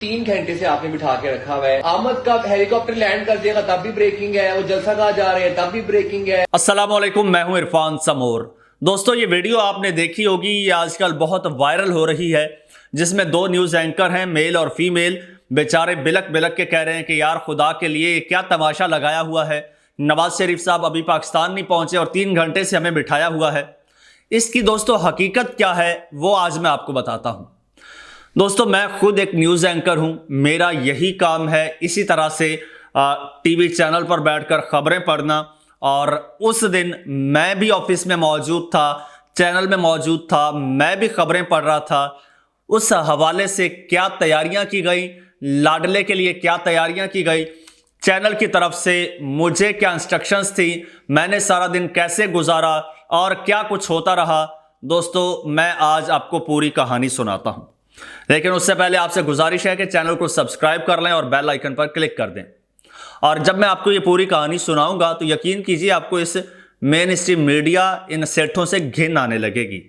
3 घंटे से आपने बिठा के रखा हुआ है। आमद का हेलीकॉप्टर लैंड कर देगा तब भी ब्रेकिंग है, वो जलसा कहा जा रहे हैं तब भी ब्रेकिंग है। अस्सलाम वालेकुम, मैं हूं इरफान समोर। दोस्तों, ये वीडियो आपने देखी होगी, ये आजकल बहुत वायरल हो रही है, जिसमें दो न्यूज़ एंकर हैं, मेल और फीमेल, बेचारे बिलक बिलक के कह रहे हैं कि यार खुदा के लिए क्या तमाशा लगाया हुआ है। नवाज शरीफ साहब अभी पाकिस्तान नहीं पहुंचे और 3 घंटे से हमें बिठाया हुआ है। इसकी दोस्तों हकीकत क्या है वो आज मैं आपको बताता हूं। दोस्तों, मैं खुद एक न्यूज़ एंकर हूं, मेरा यही काम है इसी तरह से टीवी चैनल पर बैठकर खबरें पढ़ना। और उस दिन मैं भी ऑफिस में मौजूद था, चैनल में मौजूद था, मैं भी खबरें पढ़ रहा था। उस हवाले से क्या तैयारियां की गई, लाडले के लिए क्या तैयारियां की गई, चैनल की तरफ से मुझे क्या इंस्ट्रक्शंस थी, मैंने सारा दिन कैसे गुजारा और क्या कुछ होता रहा, दोस्तों मैं आज आपको पूरी कहानी सुनाता हूं। लेकिन उससे पहले आपसे गुजारिश है कि चैनल को सब्सक्राइब कर लें और बेल आइकन पर क्लिक कर दें। और जब मैं आपको ये पूरी कहानी सुनाऊंगा तो यकीन कीजिए आपको इस मेन स्ट्रीम मीडिया, इन सेठों से घिन आने लगेगी।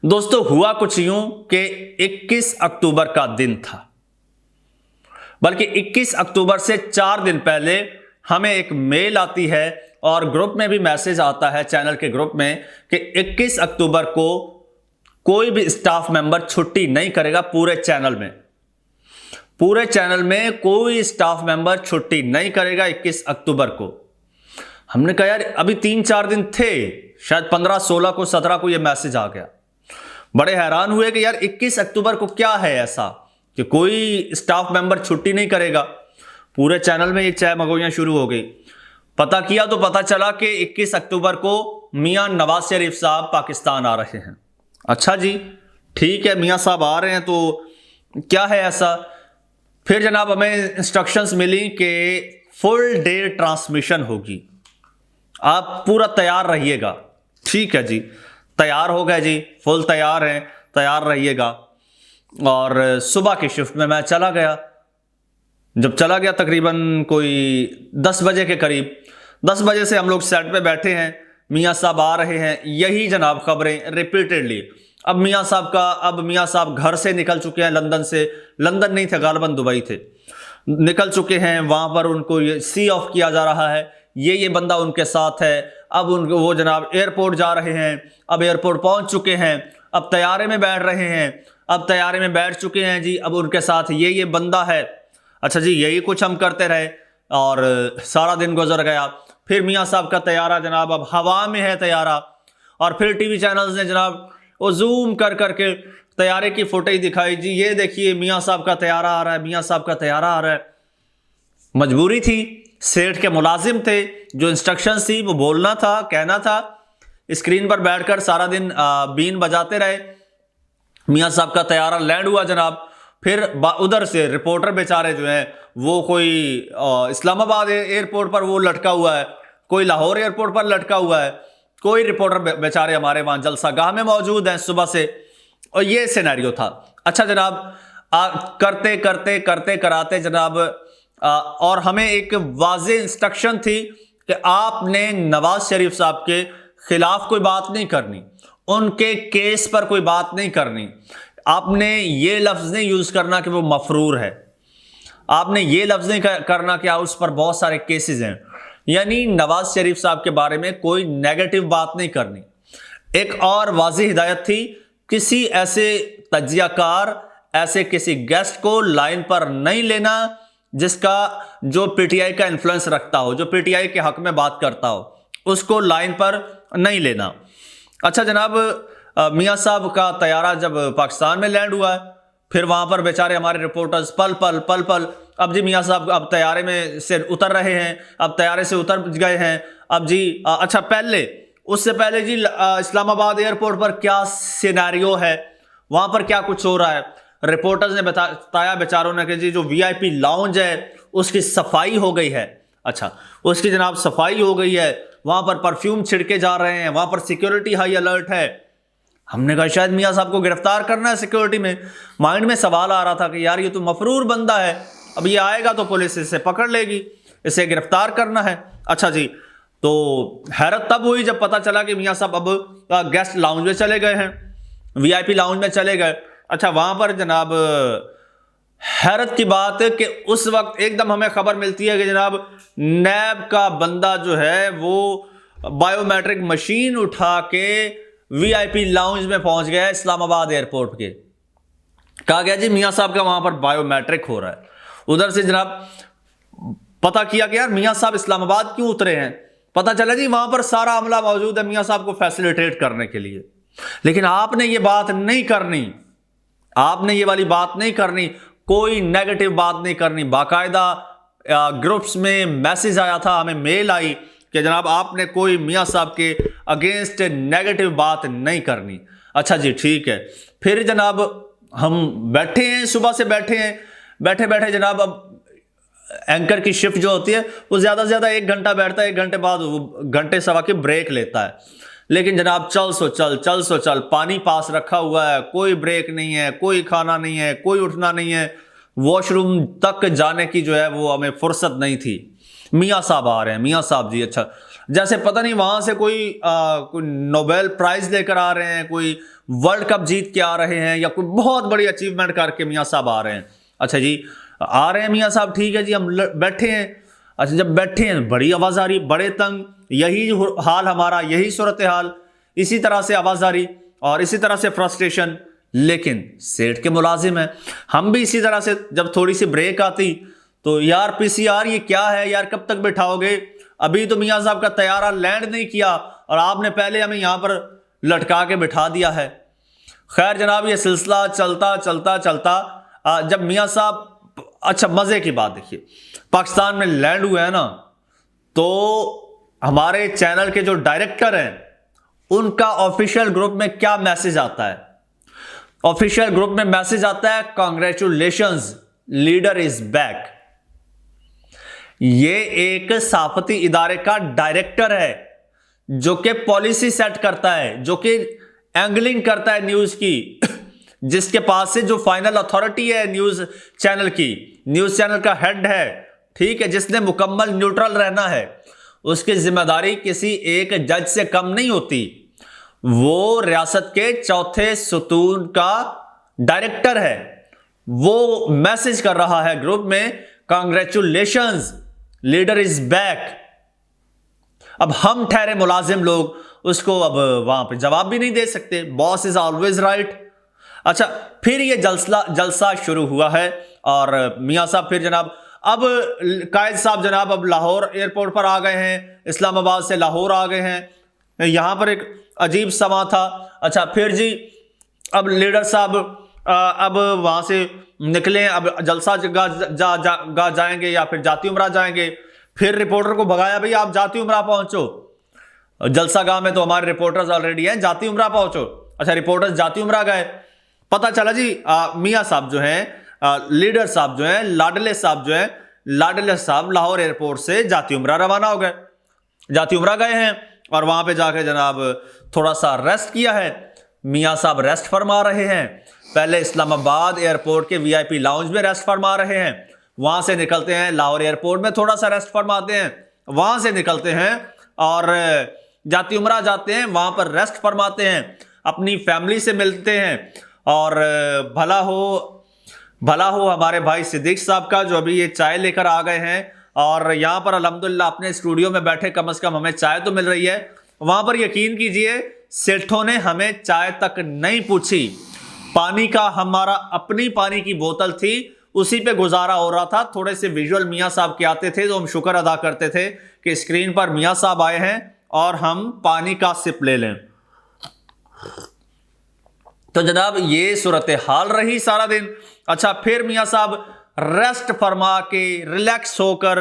दोस्तों, हुआ कुछ यूं कि 21 अक्टूबर का दिन था, बल्कि 21 अक्टूबर से 4 दिन पहले हमें एक मेल आती है और ग्रुप में भी मैसेज आता है, चैनल के ग्रुप में, कि 21 अक्टूबर को कोई भी स्टाफ मेंबर छुट्टी नहीं करेगा। पूरे चैनल में कोई स्टाफ मेंबर छुट्टी नहीं करेगा 21 अक्टूबर को। हमने कहा यार अभी 3-4 दिन थे, शायद 15, 16 को, 17 को यह मैसेज आ गया। बड़े हैरान हुए कि यार 21 अक्टूबर को क्या है ऐसा कि कोई स्टाफ मेंबर छुट्टी नहीं करेगा। पूरे चैनल में एक चाय मगोइयां शुरू हो गई। पता किया तो पता चला कि 21 अक्टूबर को मियां नवाज शरीफ साहब पाकिस्तान आ रहे हैं। अच्छा जी, ठीक है, मियां साहब आ रहे हैं तो क्या है ऐसा। फिर जनाब हमें इंस्ट्रक्शंस मिली कि फुल डे ट्रांसमिशन होगी, आप पूरा तैयार रहिएगा। ठीक है जी, तैयार हो गए जी, फुल तैयार हैं, तैयार रहिएगा। और सुबह की शिफ्ट में मैं चला गया। जब चला गया तकरीबन कोई 10 बजे के करीब, 10 बजे से हम लोग सेट पे बैठे हैं, मियां साहब आ रहे हैं, यही जनाब खबरें रिपीटेडली। अब मियां साहब घर से निकल चुके हैं, लंदन से, लंदन नहीं थे, गालिबन दुबई थे, निकल चुके हैं। वहां पर उनको ये सी ऑफ किया जा रहा है, ये बंदा उनके साथ है। अब उनको वो जनाब एयरपोर्ट जा रहे हैं, अब एयरपोर्ट पहुंच चुके हैं, अब तैयारे में बैठ रहे हैं, अब तैयारे में बैठ चुके हैं जी, अब उनके साथ ये बंदा है। अच्छा जी, यही कुछ हम करते रहे और सारा दिन गुजर गया। फिर मियां साहब का तैयारा जनाब अब हवा में है तैयारा, और फिर टीवी चैनल्स ने जनाब वो जूम कर करके तैयारे की फुटेज दिखाई, जी ये देखिए मियां साहब का तैयारा आ रहा है, मियां साहब का तैयारा आ रहा है। मजबूरी थी, सेठ के मुलाजिम थे, जो इंस्ट्रक्शंस थी वो बोलना था, कहना था। स्क्रीन पर बैठकर सारा दिन बीन बजाते रहे। मियां साहब का तैयारा लैंड हुआ जनाब। फिर उधर से रिपोर्टर बेचारे जो हैं वो कोई इस्लामाबाद एयरपोर्ट पर वो लटका हुआ है, कोई लाहौर एयरपोर्ट पर लटका हुआ है, कोई रिपोर्टर बेचारे हमारे वहां जलसागाह में मौजूद हैं सुबह से। और ये सिनेरियो था। अच्छा जनाब, करते कराते जनाब और हमें एक वाज़ेह इंस्ट्रक्शन थी कि आपने नवाज शरीफ साहब के खिलाफ कोई बात नहीं करनी, उनके केस पर कोई बात नहीं करनी। आपने ये लफ्ज़ नहीं यूज़ करना कि वो मफरूर है, आपने ये लफ्ज़ नहीं करना कि उस पर बहुत सारे केसेस हैं, यानी नवाज शरीफ साहब के बारे में कोई नेगेटिव बात नहीं करनी। एक और वाज़ेह हिदायत थी, किसी ऐसे तज्जियाकार, ऐसे किसी गेस्ट को लाइन पर नहीं लेना जो पीटीआई का इन्फ्लुएंस रखता हो, जो पीटीआई के हक में बात करता हो, उसको लाइन पर नहीं लेना। अच्छा जनाब, मियां साहब का तैयारा जब पाकिस्तान में लैंड हुआ है, फिर वहां पर बेचारे हमारे रिपोर्टर्स पल पल अब जी मियां साहब अब तैयारे में से उतर रहे हैं, अब तैयारे से उतर गए हैं, अब जी अच्छा उससे पहले जी इस्लामाबाद एयरपोर्ट पर क्या सिनेरियो है, वहां पर क्या कुछ हो रहा है। रिपोर्टर्स ने बताया बेचारों ने कि जी जो वीआईपी लाउंज है उसकी सफाई हो गई है। अच्छा, उसकी जनाब सफाई हो गई है, वहां पर परफ्यूम छिड़के जा रहे हैं, वहां पर सिक्योरिटी हाई अलर्ट है। हमने कहा शायद मियां साहब को गिरफ्तार करना है सिक्योरिटी में। माइंड में सवाल आ रहा था कि यार ये तो मफरूर बंदा है, अब ये आएगा तो पुलिस इसे पकड़ लेगी, इसे गिरफ्तार करना है। अच्छा जी, तो हैरत तब हुई जब पता चला कि मियां साहब अब गेस्ट लाउंज में चले गए हैं, वीआईपी लाउंज में चले गए। अच्छा, वहां पर जनाब हैरत की बात है कि उस वक्त एकदम हमें खबर मिलती है कि जनाब नैब का बंदा जो है वो बायोमेट्रिक मशीन उठा के वीआईपी लाउंज में पहुंच गया इस्लामाबाद एयरपोर्ट के। कहा गया जी मियां साहब का वहां पर बायोमेट्रिक हो रहा है। उधर से जनाब पता किया कि यार मियां साहब इस्लामाबाद क्यों उतरे हैं। पता चला जी वहां पर सारा अमला मौजूद है मियां साहब को फैसिलिटेट करने के लिए। लेकिन आपने ये बात नहीं करनी, आपने ये वाली बात नहीं करनी, कोई नेगेटिव बात नहीं करनी। बाकायदा ग्रुप्स में मैसेज आया था, हमें मेल आई कि जनाब आपने कोई मियां साहब के अगेंस्ट नेगेटिव बात नहीं करनी। अच्छा जी ठीक है। फिर जनाब हम बैठे हैं, सुबह से बैठे हैं, बैठे बैठे जनाब अब एंकर की शिफ्ट जो होती है वो ज़्यादा से ज़्यादा 1 घंटा बैठता है, 1 घंटे बाद वो घंटे सवा की ब्रेक लेता है। लेकिन जनाब चल सो चल, पानी पास रखा हुआ है, कोई ब्रेक नहीं है, कोई खाना नहीं है, कोई उठना नहीं है, वॉशरूम तक जाने की जो है वो हमें फुर्सत नहीं थी। मियाँ साहब आ रहे हैं, मियाँ साहब जी अच्छा, जैसे पता नहीं वहाँ से कोई नोबेल प्राइज़ लेकर आ रहे हैं, कोई वर्ल्ड कप जीत के आ रहे हैं, या कोई बहुत बड़ी अचीवमेंट करके मियाँ साहब आ रहे हैं। अच्छा जी आ रहे हैं मियाँ साहब, ठीक है जी, हम बैठे हैं। अच्छा जब बैठे हैं बड़ी आवाज़ आ रही, बड़े तंग, यही हाल हमारा, यही सूरत हाल, इसी तरह से आवाज़ आ रही और इसी तरह से फ्रस्ट्रेशन। लेकिन सेठ के मुलाजिम हैं, हम भी इसी तरह से जब थोड़ी सी ब्रेक आती तो यार पीसीआर ये क्या है यार, कब तक बैठाओगे, अभी तो मियाँ साहब का तैयारा लैंड नहीं किया और आपने पहले हमें यहाँ पर लटका के बिठा दिया है। खैर जनाब ये सिलसिला चलता जब मियाँ साहब, अच्छा मज़े की बात देखिए, पाकिस्तान में लैंड हुए हैं ना, तो हमारे चैनल के जो डायरेक्टर हैं उनका ऑफिशियल ग्रुप में क्या मैसेज आता है? ऑफिशियल ग्रुप में मैसेज आता है कांग्रेचुलेशंस लीडर इज बैक। ये एक सहाफती इदारे का डायरेक्टर है जो कि पॉलिसी सेट करता है, जो कि एंगलिंग करता है न्यूज की, जिसके पास से जो फाइनल अथॉरिटी है न्यूज चैनल की, न्यूज चैनल का हेड है, ठीक है, जिसने मुकम्मल न्यूट्रल रहना है, उसकी जिम्मेदारी किसी एक जज से कम नहीं होती। वो रियासत के चौथे सुतून का डायरेक्टर है। वो मैसेज कर रहा है ग्रुप में कांग्रेचुलेशंस लीडर इज बैक। अब हम ठहरे मुलाजिम लोग उसको अब वहां पे जवाब भी नहीं दे सकते, बॉस इज ऑलवेज राइट। अच्छा फिर ये जलसा शुरू हुआ है और मियाँ साहब फिर जनाब अब कायद साहब जनाब अब लाहौर एयरपोर्ट पर आ गए हैं, इस्लामाबाद से लाहौर आ गए हैं। यहाँ पर एक अजीब समा था। अच्छा फिर जी अब लीडर साहब अब वहाँ से निकले, अब जलसा गाह जाएंगे या फिर जाती उमरा जाएंगे। फिर रिपोर्टर को भगाया, भाई आप जाती उमरा पहुँचो, जलसा गाह में तो हमारे रिपोर्टर्स ऑलरेडी हैं, जाती उमरा पहुँचो। अच्छा रिपोर्टर्स जाती उमरा गए, पता चला जी मियाँ साहब जो हैं, लीडर साहब जो हैं, लाडले साहब जो हैं, लाडले साहब लाहौर एयरपोर्ट से जाती उमरा रवाना हो गए, जाती उमरा गए हैं और वहां पे जाकर जनाब थोड़ा सा रेस्ट किया है। मियाँ साहब रेस्ट फरमा रहे हैं, पहले इस्लामाबाद एयरपोर्ट के वीआईपी लाउंज में रेस्ट फरमा रहे हैं, वहां से निकलते हैं लाहौर एयरपोर्ट में थोड़ा सा रेस्ट फरमाते हैं, वहां से निकलते हैं और जाती उमरा जाते हैं, वहां पर रेस्ट फरमाते हैं, अपनी फैमिली से मिलते हैं। और भला हो हमारे भाई सिद्दीक साहब का, जो अभी ये चाय लेकर आ गए हैं और यहाँ पर अल्हम्दुलिल्लाह अपने स्टूडियो में बैठे कम से कम हमें चाय तो मिल रही है। वहाँ पर यकीन कीजिए सेठों ने हमें चाय तक नहीं पूछी, पानी का हमारा अपनी पानी की बोतल थी, उसी पे गुजारा हो रहा था। थोड़े से विजुअल मियाँ साहब के आते थे तो हम शुक्र अदा करते थे कि स्क्रीन पर मियाँ साहब आए हैं और हम पानी का सिप ले लें। तो जनाब ये सूरत हाल रही सारा दिन। अच्छा फिर मियाँ साहब रेस्ट फरमा के रिलैक्स होकर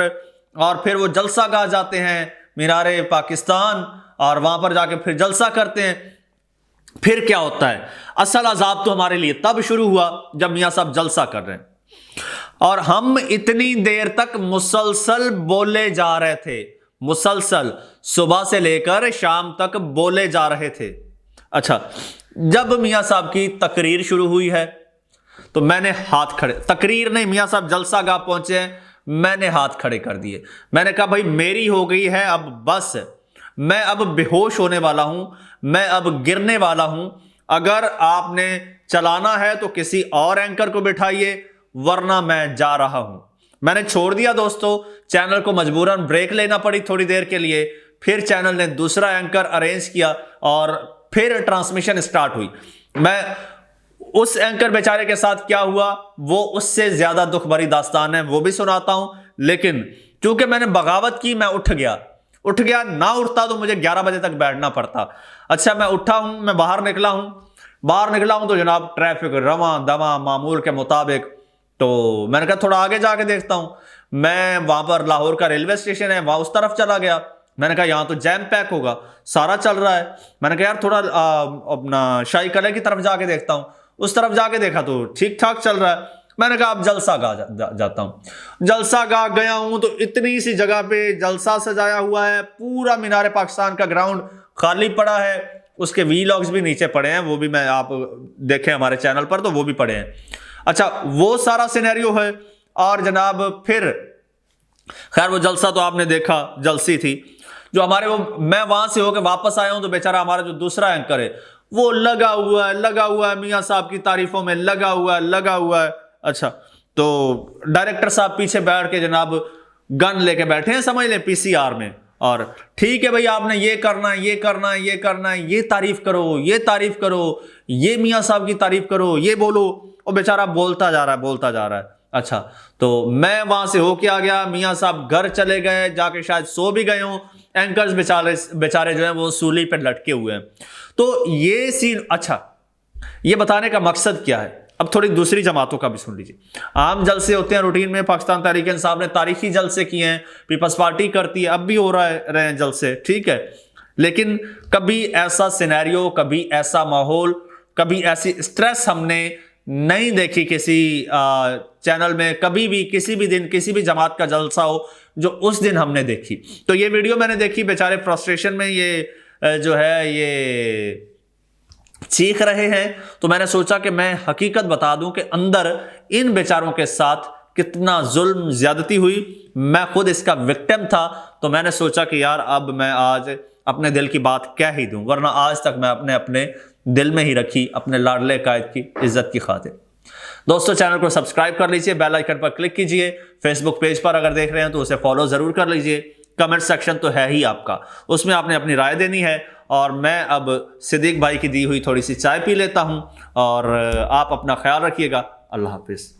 और फिर वो जलसा गाह जाते हैं मीनारे पाकिस्तान और वहां पर जाके फिर जलसा करते हैं। फिर क्या होता है, असल अजाब तो हमारे लिए तब शुरू हुआ जब मियाँ साहब जलसा कर रहे हैं और हम इतनी देर तक मुसलसल बोले जा रहे थे, मुसलसल सुबह से लेकर शाम तक बोले जा रहे थे। अच्छा जब मियाँ साहब की तकरीर शुरू हुई है तो मैंने हाथ खड़े, तकरीर नहीं, मियाँ साहब जलसा गाह पहुंचे हैं, मैंने हाथ खड़े कर दिए। मैंने कहा भाई मेरी हो गई है अब बस, मैं अब बेहोश होने वाला हूं, मैं अब गिरने वाला हूं। अगर आपने चलाना है तो किसी और एंकर को बिठाइए, वरना मैं जा रहा हूं। मैंने छोड़ दिया दोस्तों, चैनल को मजबूरन ब्रेक लेना पड़ी थोड़ी देर के लिए। फिर चैनल ने दूसरा एंकर अरेंज किया और फिर ट्रांसमिशन स्टार्ट हुई। मैं उस एंकर बेचारे के साथ क्या हुआ वो उससे ज्यादा दुख भरी दास्तान है, वो भी सुनाता हूं। लेकिन क्योंकि मैंने बगावत की, मैं उठ गया। ना उठता तो मुझे 11 बजे तक बैठना पड़ता। अच्छा, मैं उठा हूं, मैं बाहर निकला हूं तो जनाब ट्रैफिक रवां दवा मामूल के मुताबिक। तो मैंने कहा थोड़ा आगे जाके देखता हूं। मैं वहां पर लाहौर का रेलवे स्टेशन है, वहां उस तरफ चला गया। मैंने कहा यहां तो जैम पैक होगा, सारा चल रहा है। मैंने कहा यार थोड़ा अपना शाही कले की तरफ जाके देखता हूं। उस तरफ जाके देखा तो ठीक ठाक चल रहा है। मैंने कहा अब जलसा गाह जाता हूं। जलसा गाह गया हूं तो इतनी सी जगह पे जलसा सजाया हुआ है, पूरा मीनार पाकिस्तान का ग्राउंड खाली पड़ा है। उसके वीलॉग्स भी नीचे पड़े हैं, वो भी मैं आप देखें हमारे चैनल पर, तो वो भी पड़े हैं। अच्छा, वो सारा सिनेरियो है। और जनाब फिर खैर वो जलसा तो आपने देखा, जलसी थी जो हमारे वो। मैं वहां से होकर वापस आया हूं तो बेचारा हमारा जो दूसरा एंकर है वो लगा हुआ है मियां साहब की तारीफों में, लगा हुआ है। अच्छा, तो डायरेक्टर साहब पीछे बैठ के जनाब गन लेके बैठे हैं, समझ लें पीसीआर में। और ठीक है भाई, आपने ये करना है, ये तारीफ करो, ये मियां साहब की तारीफ करो, ये बोलो। और बेचारा बोलता जा रहा है। अच्छा, तो मैं वहां से होके आ गया। मियां साहब घर चले गए, जाके शायद सो भी गए हों। एंकर्स बेचारे जो हैं वो सूली पे लटके हुए हैं। तो ये सीन, अच्छा, ये बताने का मकसद क्या है? अब थोड़ी दूसरी जमातों का भी सुन लीजिए। आम जलसे होते हैं रूटीन में, पाकिस्तान तहरीक इंसाफ ने तारीखी जलसे किए हैं, पीपल्स पार्टी करती है, अब भी हो रहे हैं जलसे, ठीक है। लेकिन कभी ऐसा सिनेरियो, कभी ऐसा माहौल, कभी ऐसी स्ट्रेस हमने नहीं देखी किसी चैनल में, कभी भी किसी भी दिन किसी भी जमात का जलसा हो जो उस दिन हमने देखी। तो ये वीडियो मैंने देखी, बेचारे फ्रस्ट्रेशन में ये जो है ये चीख रहे हैं। तो मैंने सोचा कि मैं हकीकत बता दूं कि अंदर इन बेचारों के साथ कितना जुल्म ज्यादती हुई। मैं खुद इसका विक्टिम था। तो मैंने सोचा कि यार अब मैं आज अपने दिल की बात कह ही दूं, वरना आज तक मैं अपने दिल में ही रखी, अपने लाडले कायद की इज्जत की खातिर। दोस्तों, चैनल को सब्सक्राइब कर लीजिए, बेल आइकन पर क्लिक कीजिए। फेसबुक पेज पर अगर देख रहे हैं तो उसे फॉलो जरूर कर लीजिए। कमेंट सेक्शन तो है ही आपका, उसमें आपने अपनी राय देनी है। और मैं अब सिद्दीक भाई की दी हुई थोड़ी सी चाय पी लेता हूं। और आप अपना ख्याल रखिएगा। अल्लाह हाफिज।